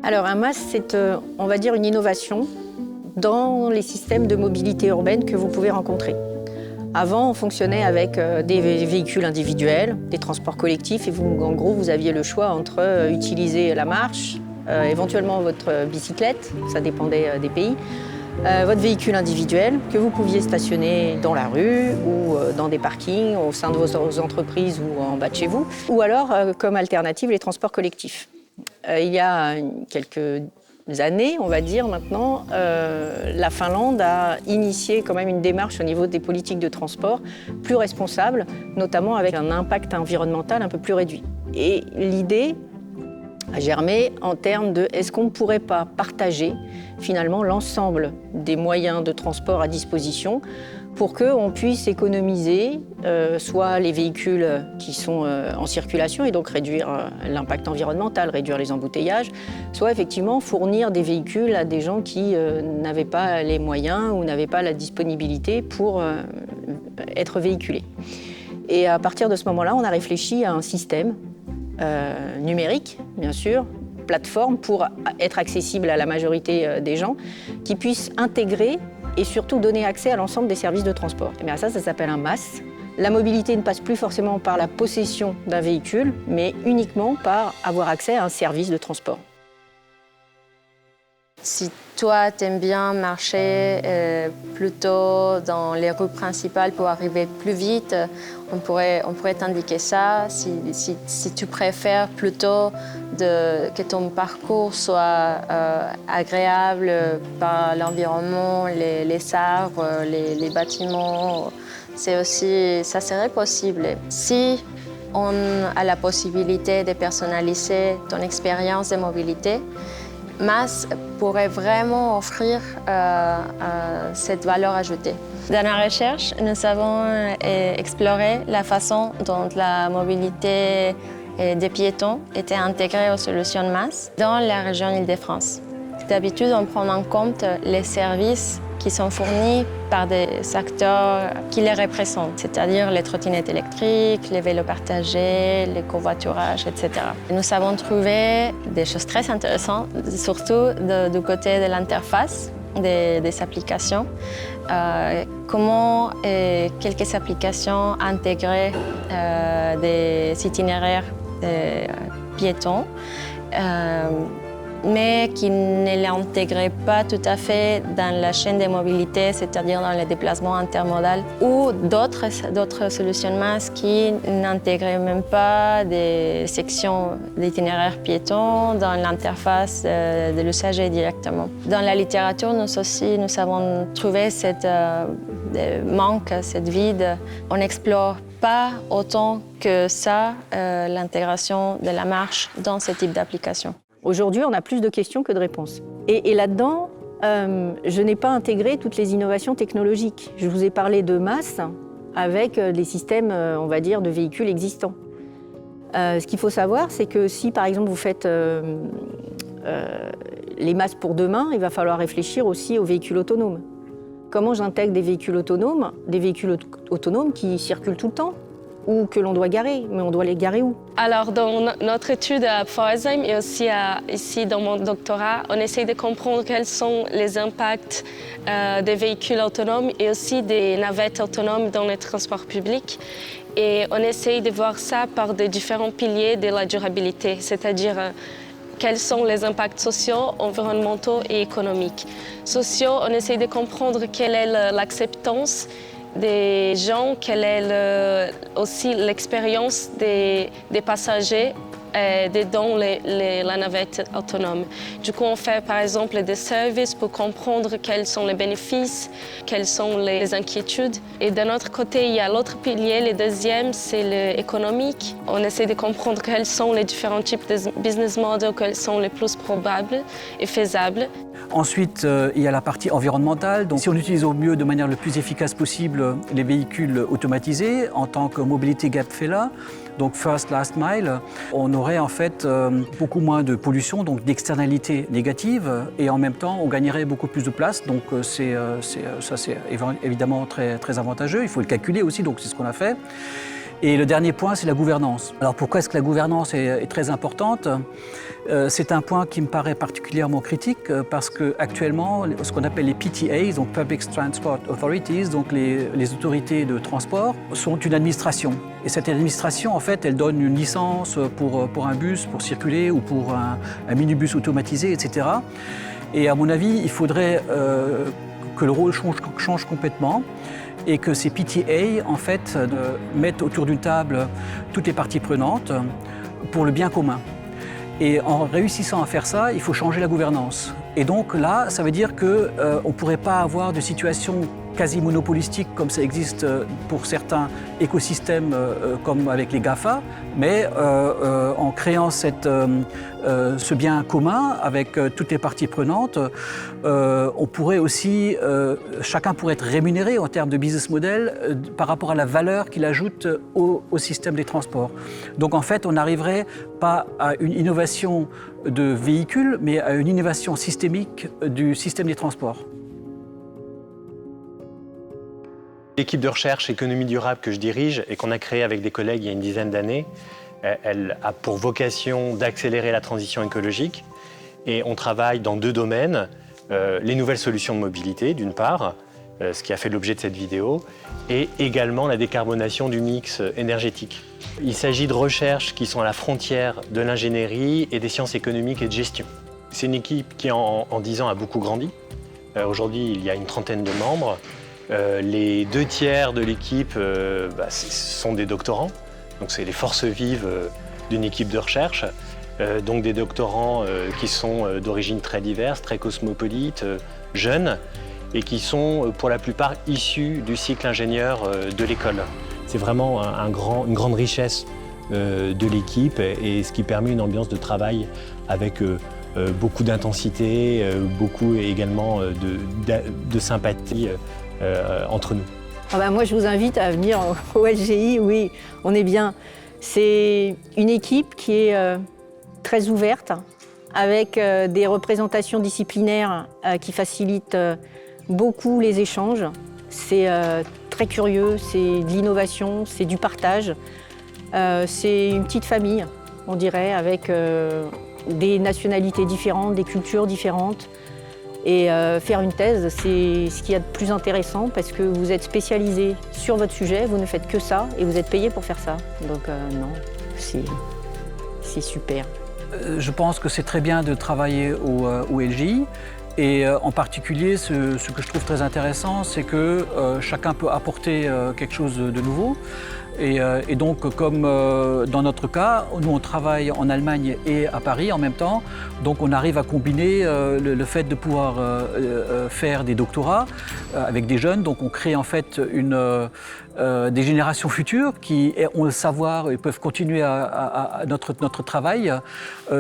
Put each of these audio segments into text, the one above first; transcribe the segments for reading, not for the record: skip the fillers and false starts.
Alors un MaaS, c'est, on va dire, une innovation dans les systèmes de mobilité urbaine que vous pouvez rencontrer. Avant, on fonctionnait avec des véhicules individuels, des transports collectifs, et vous, en gros, vous aviez le choix entre utiliser la marche, éventuellement votre bicyclette, ça dépendait des pays, votre véhicule individuel que vous pouviez stationner dans la rue ou dans des parkings au sein de vos entreprises ou en bas de chez vous, ou alors comme alternative les transports collectifs. Il y a quelques années, on va dire maintenant, la Finlande a initié quand même une démarche au niveau des politiques de transport plus responsable, notamment avec un impact environnemental un peu plus réduit. Et l'idée a germé en termes de est-ce qu'on ne pourrait pas partager finalement l'ensemble des moyens de transport à disposition pour qu'on puisse économiser soit les véhicules qui sont en circulation et donc réduire l'impact environnemental, réduire les embouteillages, soit effectivement fournir des véhicules à des gens qui n'avaient pas les moyens ou n'avaient pas la disponibilité pour être véhiculés. Et à partir de ce moment-là, on a réfléchi à un système numérique, bien sûr, plateforme pour être accessible à la majorité des gens, qui puisse intégrer et surtout donner accès à l'ensemble des services de transport. Et bien ça s'appelle un MaaS. La mobilité ne passe plus forcément par la possession d'un véhicule, mais uniquement par avoir accès à un service de transport. Si toi, tu aimes bien marcher plutôt dans les rues principales pour arriver plus vite, on pourrait t'indiquer ça. Si tu préfères plutôt que ton parcours soit agréable par l'environnement, les arbres, les bâtiments, ça serait possible. Si on a la possibilité de personnaliser ton expérience de mobilité, MaaS pourrait vraiment offrir cette valeur ajoutée. Dans la recherche, nous avons exploré la façon dont la mobilité des piétons était intégrée aux solutions MaaS dans la région Île-de-France. D'habitude, on prend en compte les services qui sont fournis par des acteurs qui les représentent, c'est-à-dire les trottinettes électriques, les vélos partagés, les covoiturages, etc. Nous avons trouvé des choses très intéressantes, surtout du côté de l'interface des applications. Comment quelques applications intégraient des itinéraires piétons, mais qui ne l'intégraient pas tout à fait dans la chaîne de mobilité, c'est-à-dire dans les déplacements intermodaux, ou d'autres solutions MaaS qui n'intégraient même pas des sections d'itinéraires piétons dans l'interface de l'usager directement. Dans la littérature, nous avons trouvé cette manque, cette vide. On n'explore pas autant que ça l'intégration de la marche dans ce type d'application. Aujourd'hui, on a plus de questions que de réponses. Et là-dedans, je n'ai pas intégré toutes les innovations technologiques. Je vous ai parlé de MaaS avec les systèmes, on va dire, de véhicules existants. Ce qu'il faut savoir, c'est que si, par exemple, vous faites les MaaS pour demain, il va falloir réfléchir aussi aux véhicules autonomes. Comment j'intègre des véhicules autonomes qui circulent tout le temps ou que l'on doit garer, mais on doit les garer où? Alors, dans notre étude à Pforzheim et aussi ici dans mon doctorat, on essaie de comprendre quels sont les impacts des véhicules autonomes et aussi des navettes autonomes dans les transports publics. Et on essaie de voir ça par des différents piliers de la durabilité, c'est-à-dire quels sont les impacts sociaux, environnementaux et économiques. Sociaux, on essaie de comprendre quelle est l'acceptance des gens, quelle est aussi l'expérience des passagers dans la navette autonome. Du coup, on fait par exemple des services pour comprendre quels sont les bénéfices, quelles sont les inquiétudes. Et d'un autre côté, il y a l'autre pilier, le deuxième, c'est l'économique. On essaie de comprendre quels sont les différents types de business models, quels sont les plus probables et faisables. Ensuite, il y a la partie environnementale. Donc, si on utilise au mieux, de manière le plus efficace possible, les véhicules automatisés en tant que mobilité gap FELA, donc First Last Mile, on aurait en fait beaucoup moins de pollution, donc d'externalités négatives, et en même temps, on gagnerait beaucoup plus de place. Donc, ça, c'est évidemment très, très avantageux. Il faut le calculer aussi, donc c'est ce qu'on a fait. Et le dernier point, c'est la gouvernance. Alors pourquoi est-ce que la gouvernance est très importante ? C'est un point qui me paraît particulièrement critique parce qu'actuellement, ce qu'on appelle les PTAs, donc Public Transport Authorities, donc les autorités de transport, sont une administration. Et cette administration, en fait, elle donne une licence pour un bus, pour circuler, ou pour un minibus automatisé, etc. Et à mon avis, il faudrait que le rôle change complètement et que ces PTA, en fait, mettent autour d'une table toutes les parties prenantes pour le bien commun. Et en réussissant à faire ça, il faut changer la gouvernance. Et donc là, ça veut dire qu'on ne pourrait pas avoir de situation quasi monopolistique comme ça existe pour certains écosystèmes comme avec les GAFA, mais en créant ce bien commun avec toutes les parties prenantes, on pourrait aussi, chacun pourrait être rémunéré en termes de business model par rapport à la valeur qu'il ajoute au système des transports. Donc en fait, on n'arriverait pas à une innovation de véhicules, mais à une innovation systémique du système des transports. L'équipe de recherche économie durable que je dirige et qu'on a créée avec des collègues il y a une dizaine d'années, elle a pour vocation d'accélérer la transition écologique. Et on travaille dans 2 domaines, les nouvelles solutions de mobilité d'une part, ce qui a fait l'objet de cette vidéo, et également la décarbonation du mix énergétique. Il s'agit de recherches qui sont à la frontière de l'ingénierie et des sciences économiques et de gestion. C'est une équipe qui en 10 ans a beaucoup grandi. Aujourd'hui, il y a une trentaine de membres. Les 2 tiers de l'équipe sont des doctorants, donc c'est les forces vives d'une équipe de recherche, donc des doctorants qui sont d'origine très diverse, très cosmopolites, jeunes, et qui sont pour la plupart issus du cycle ingénieur de l'école. C'est vraiment une grande richesse de l'équipe et ce qui permet une ambiance de travail avec beaucoup d'intensité, beaucoup également de sympathie entre nous. Ah bah moi, je vous invite à venir au LGI, oui, on est bien. C'est une équipe qui est très ouverte, avec des représentations disciplinaires qui facilitent beaucoup les échanges. C'est très curieux, c'est de l'innovation, c'est du partage. C'est une petite famille, on dirait, avec des nationalités différentes, des cultures différentes. Et faire une thèse, c'est ce qu'il y a de plus intéressant parce que vous êtes spécialisé sur votre sujet, vous ne faites que ça et vous êtes payé pour faire ça. Donc non, c'est super. Je pense que c'est très bien de travailler au LGI. Et en particulier, ce que je trouve très intéressant, c'est que chacun peut apporter quelque chose de nouveau. Et donc, comme dans notre cas, nous on travaille en Allemagne et à Paris en même temps, donc on arrive à combiner le fait de pouvoir faire des doctorats avec des jeunes, donc on crée en fait des générations futures qui ont le savoir et peuvent continuer à notre travail,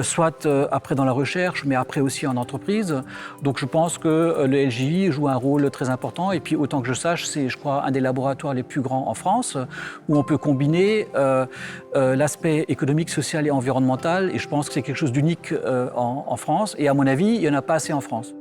soit après dans la recherche, mais après aussi en entreprise. Donc je pense que le LGI joue un rôle très important et puis autant que je sache, c'est je crois un des laboratoires les plus grands en France où on peut combiner l'aspect économique, social et environnemental et je pense que c'est quelque chose d'unique en France et à mon avis, il n'y en a pas assez en France.